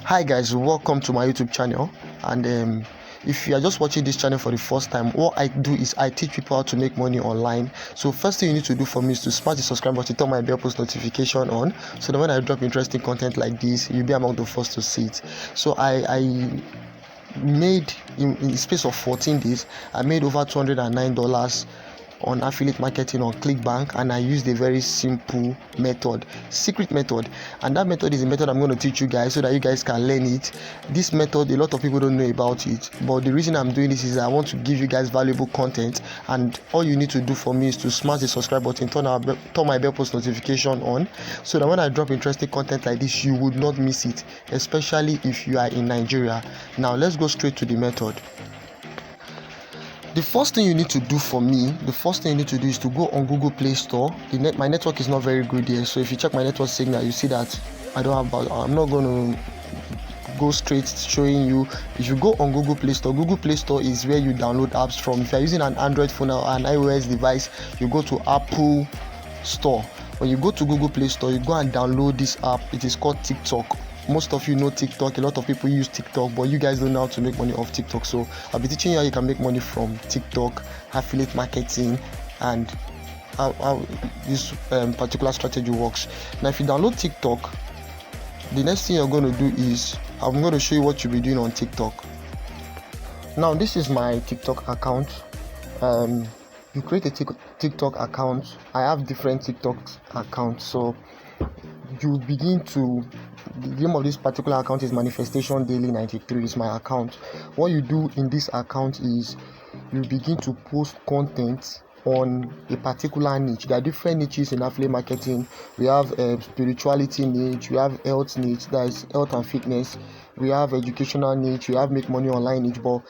Hi guys, welcome to my YouTube channel. And if you are just watching this channel for the first time, what I do is I teach people how to make money online. So first thing you need to do for me is to smash the subscribe button, turn my bell post notification on, so that when I drop interesting content like this, you'll be among the first to see it. So I made in the space of 14 days, I made over $209 on affiliate marketing on Clickbank, and I used a very simple method, secret method, and that method is a method I'm going to teach you guys so that you guys can learn it. This method, a lot of people don't know about it, but the reason I'm doing this is I want to give you guys valuable content, and all you need to do for me is to smash the subscribe button, turn my bell post notification on, so that when I drop interesting content like this, you would not miss it, especially if you are in Nigeria. Now let's go straight to the method. The first thing you need to do for me, is to go on Google Play Store. My network is not very good here, so if you check my network signal, you see that I'm not going to go straight showing you. If you go on Google Play Store is where you download apps from. If you're using an Android phone or an iOS device, you go to Apple Store. When you go to Google Play Store, you go and download this app. It is called TikTok. Most of you know TikTok. A lot of people use TikTok, but you guys don't know how to make money off TikTok. So I'll be teaching you how you can make money from TikTok, affiliate marketing, and how this particular strategy works. Now, if you download TikTok, the next thing you're going to do is I'm going to show you what you'll be doing on TikTok. Now, this is my TikTok account. You create a TikTok account. I have different TikTok accounts, so you begin to, the name of this particular account is Manifestation Daily 93 is my account. What you do in this account is you begin to post content on a particular niche. There are different niches in affiliate marketing. We have a spirituality niche, we have health niche, that is health and fitness, we have educational niche, we have make money online niche. But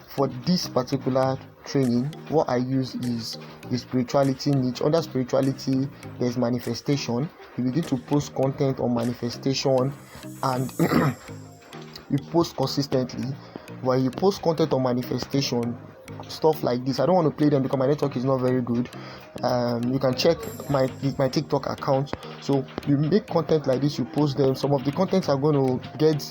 for this particular training, what I use is the spirituality niche. Under spirituality, there's manifestation. You begin to post content on manifestation, and you post consistently. While you post content on manifestation, stuff like this, I don't want to play them because my network is not very good. You can check my TikTok account. So you make content like this, you post them. Some of the contents are going to get,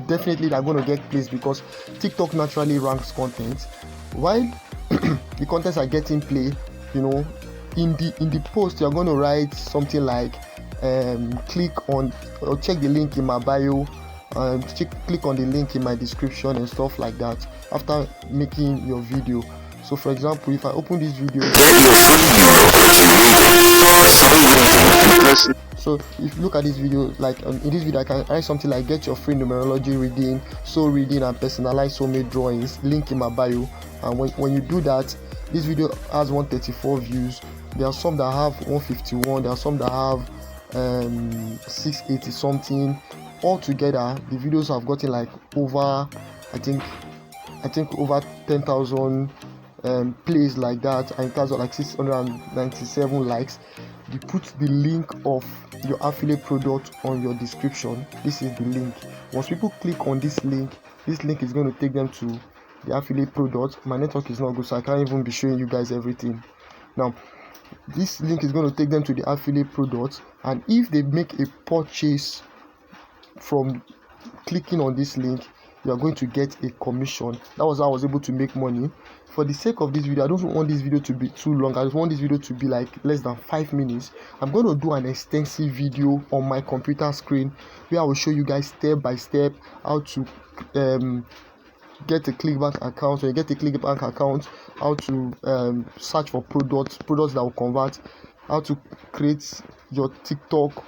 definitely they're going to get placed because TikTok naturally ranks content. While the contents are getting play, in the post you're going to write something like click on or check the link in my bio, click on the link in my description and stuff like that after making your video. So for example, if I open this video, so if you look at this video, like in this video I can write something like get your free numerology reading, soul reading, and personalized soulmate drawings, link in my bio. And when you do that, this video has 134 views. There are some that have 151, there are some that have 680 something. Altogether the videos have gotten like over, I think over 10,000 plays like that, and it has like 697 likes. You put the link of your affiliate product on your description. This is the link. Once people click on this link is going to take them to the affiliate product. My network is not good, so I can't even be showing you guys everything. Now this link is going to take them to the affiliate product, and if they make a purchase from clicking on this link, you are going to get a commission. That was how I was able to make money. For the sake of this video, I don't want this video to be too long. I just want this video to be like less than 5 minutes. I'm going to do an extensive video on my computer screen where I will show you guys step by step how to get a Clickbank account. When you get a Clickbank account, how to search for products that will convert, how to create your TikTok,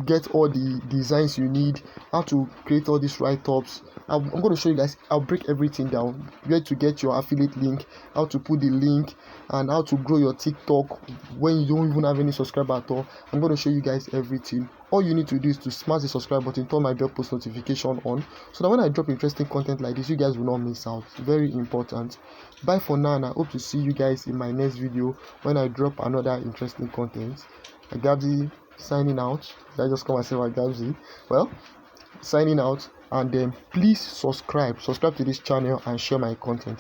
get all the designs you need, how to create all these write-ups. I'm going to show you guys. I'll break everything down, where to get your affiliate link, how to put the link, and how to grow your TikTok when you don't even have any subscriber at all. I'm going to show you guys everything. All you need to do is to smash the subscribe button, turn my bell post notification on, so that when I drop interesting content like this, you guys will not miss out. Very important. Bye for now, and I hope to see you guys in my next video when I drop another interesting content. Gabzi signing out. Did I just call myself Gabzi? Well, signing out, and then please subscribe to this channel and share my content.